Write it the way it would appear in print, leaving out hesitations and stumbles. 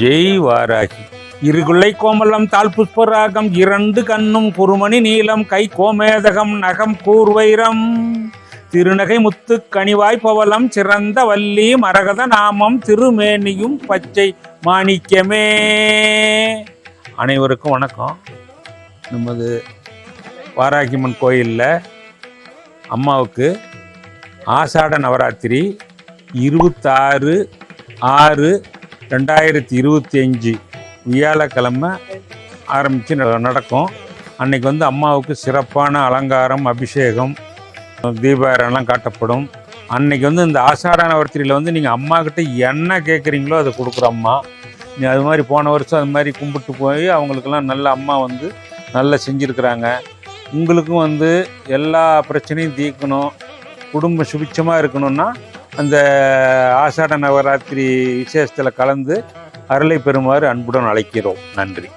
ஜெய் வாராகி. இருகுள்ளை கோமலம் தாழ் புஷ்பராகம், இரண்டு கண்ணும் குறுமணி நீளம், கை கோமேதகம், நகம் கூர்வைரம், திருநகை முத்து கனிவாய் பவளம், சிறந்த வள்ளி மரகத நாமம், திருமேனியும் பச்சை மாணிக்கமே. அனைவருக்கும் வணக்கம். நமது வாராகியம்மன் கோயிலில் அம்மாவுக்கு ஆஷாட நவராத்திரி 26/6/2025 வியாழக்கிழமை ஆரம்பித்து நடக்கும். அன்னைக்கு அம்மாவுக்கு சிறப்பான அலங்காரம், அபிஷேகம், தீபாரம்லாம் காட்டப்படும். அன்னைக்கு இந்த ஆஷாட நவராத்திரியில் நீங்கள் அம்மாக்கிட்ட என்ன கேட்குறீங்களோ அதை கொடுக்குற அம்மா. நீ அது மாதிரி போன வருஷம் அது மாதிரி கும்பிட்டு போய் அவங்களுக்கெல்லாம் நல்ல அம்மா நல்லா செஞ்சுருக்குறாங்க. உங்களுக்கும் எல்லா பிரச்சனையும் தீர்க்கணும், குடும்பம் சுபிட்சமாக இருக்கணும்னா அந்த ஆஷாட நவராத்திரி விசேஷத்தில் கலந்து அருளை பெறுமாறு அன்புடன் அழைக்கிறோம். நன்றி.